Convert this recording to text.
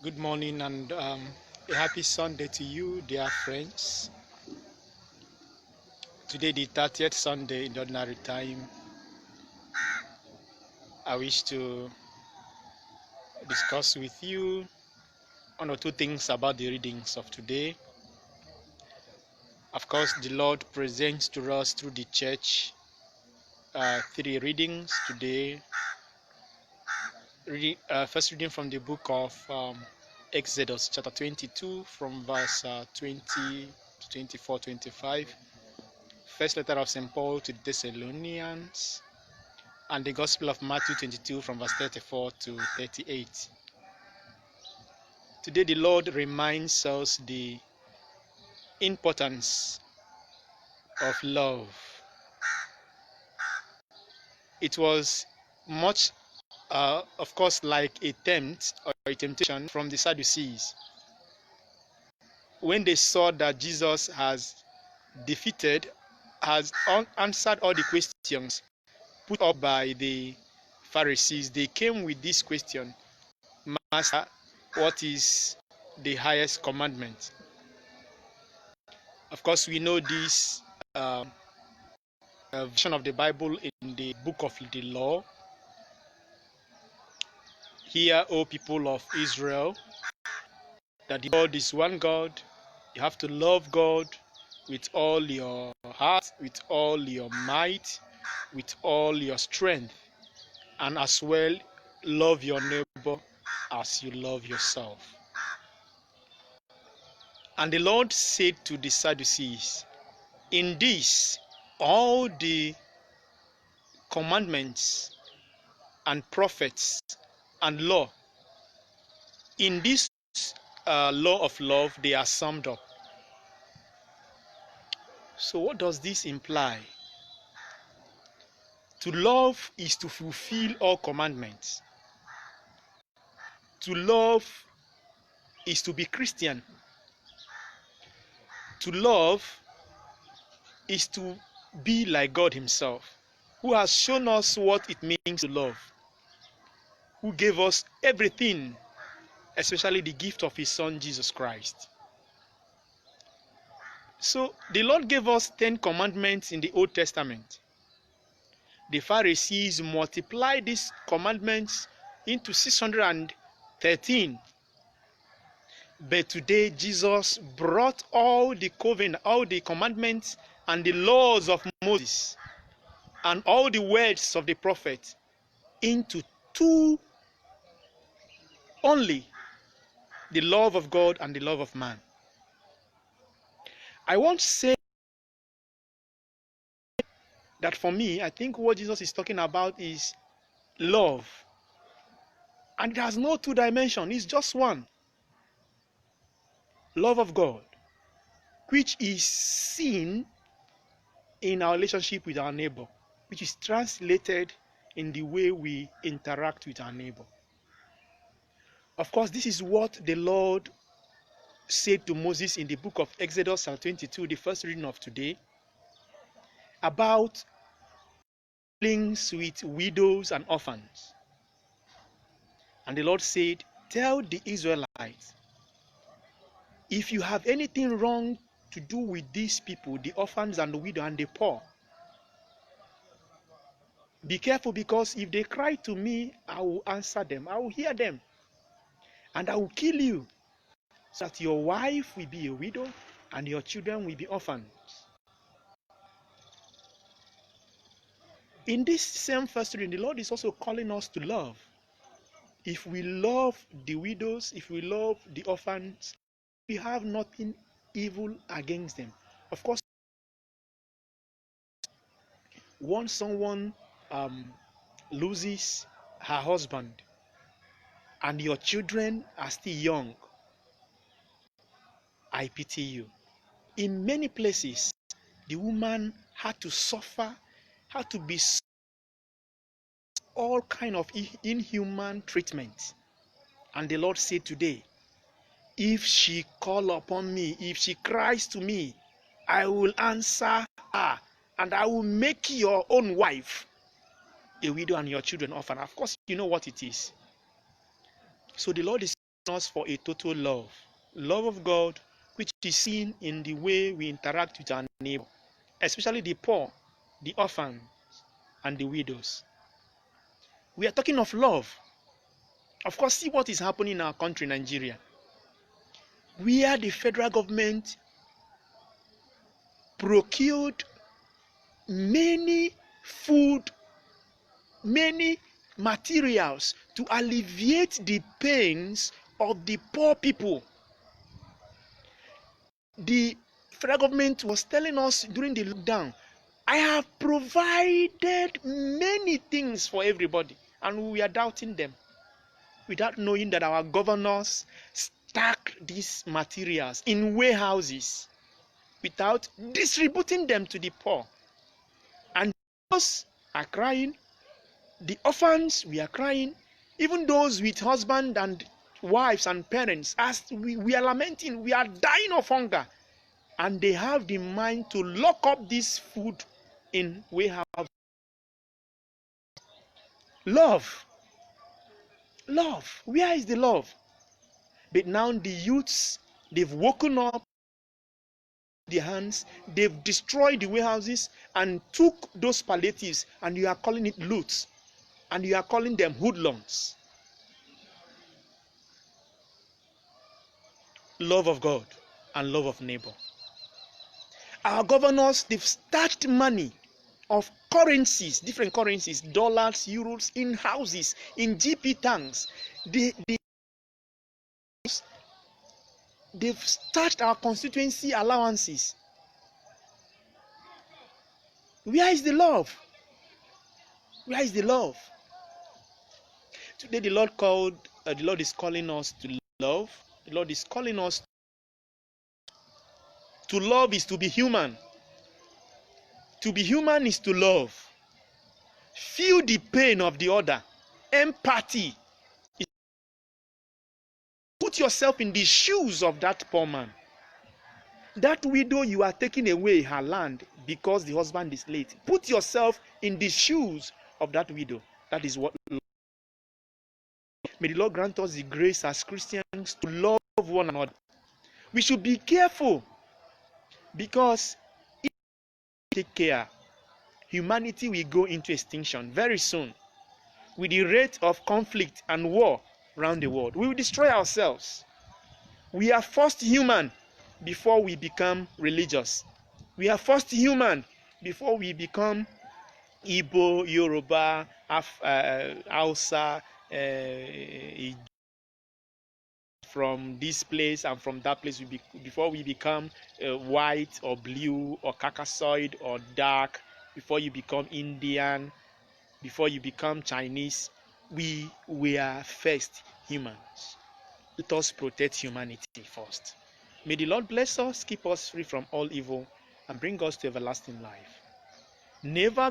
Good morning and a happy Sunday to you, dear friends. Today, the 30th Sunday in the ordinary time, I wish to discuss with you one or two things about the readings of today. Of course, the Lord presents to us through the church three readings today. First reading from the book of Exodus, chapter 22, from verse 20 to 24, 25. First letter of St. Paul to the Thessalonians, and the Gospel of Matthew 22 from verse 34 to 38. Today the Lord reminds us the importance of love. It was much, of course, like a tempt or a temptation from the Sadducees. When they saw that Jesus has answered all the questions put up by the Pharisees, they came with this question: Master, what is the highest commandment? Of course, we know this version of the Bible in the book of the law. Hear, O people of Israel, that the God is one God. You have to love God with all your heart, with all your might, with all your strength, and as well love your neighbor as you love yourself. And the Lord said to the Sadducees, in this, all the commandments and prophets and law, in this law of love, they are summed up. So what does this imply? To love is to fulfill all commandments. To love is to be Christian. To love is to be like God himself, who has shown us what it means to love, who gave us everything, especially the gift of his son Jesus Christ. So the Lord gave us 10 commandments in the Old Testament. The Pharisees multiplied these commandments into 613. But today Jesus brought all the covenant, all the commandments and the laws of Moses and all the words of the prophet into two only: the love of God and the love of man. I won't say that for me, I think what Jesus is talking about is love. And it has no two dimensions, it's just one. Love of God, which is seen in our relationship with our neighbor, which is translated in the way we interact with our neighbor. Of course, this is what the Lord said to Moses in the book of Exodus 22, the first reading of today, about links with widows and orphans. And the Lord said, tell the Israelites, if you have anything wrong to do with these people, the orphans and the widow and the poor, be careful, because if they cry to me, I will answer them, I will hear them, and I will kill you, so that your wife will be a widow and your children will be orphans. In this same first reading, the Lord is also calling us to love. If we love the widows, if we love the orphans, we have nothing evil against them. Of course, once someone loses her husband and your children are still young, I pity you. In many places, the woman had to suffer, had to be all kind of inhuman treatment. And the Lord said today, if she call upon me, if she cries to me, I will answer her, and I will make your own wife a widow and your children orphan. Of course, you know what it is. So the Lord is us for a total love of God, which is seen in the way we interact with our neighbor, especially the poor, the orphan, and the widows. We are talking of love. Of course, see what is happening in our country, Nigeria, where the federal government procured many food, many materials to alleviate the pains of the poor people. The federal government was telling us during the lockdown, I have provided many things for everybody, and we are doubting them without knowing that our governors stack these materials in warehouses without distributing them to the poor. And those are crying, the orphans, we are crying, even those with husband and wives and parents, as we are lamenting, we are dying of hunger. And they have the mind to lock up this food in warehouse. Love. Love. Where is the love? But now the youths, they've woken up their hands, they've destroyed the warehouses and took those palliatives, and you are calling it loot, and you are calling them hoodlums. Love of God and love of neighbor. Our governors, they've stashed money of currencies, different currencies, dollars, euros, in houses, in GP tanks. They've stashed our constituency allowances. Where is the love? Where is the love? Today the Lord is calling us to love. The Lord is calling us to love is to be human. To be human is to love. Feel the pain of the other. Empathy. Put yourself in the shoes of that poor man. That widow, you are taking away her land because the husband is late. Put yourself in the shoes of that widow. That is what love. May the Lord grant us the grace as Christians to love one another. We should be careful, because if we take care, humanity will go into extinction very soon. With the rate of conflict and war around the world, we will destroy ourselves. We are first human before we become religious. We are first human before we become Igbo, Yoruba, Hausa, from this place and from that place. Before we become white or blue or Caucasoid or dark, before you become Indian, before you become Chinese, we are first humans. Let us protect humanity first. May the Lord bless us, keep us free from all evil, and bring us to everlasting life. Never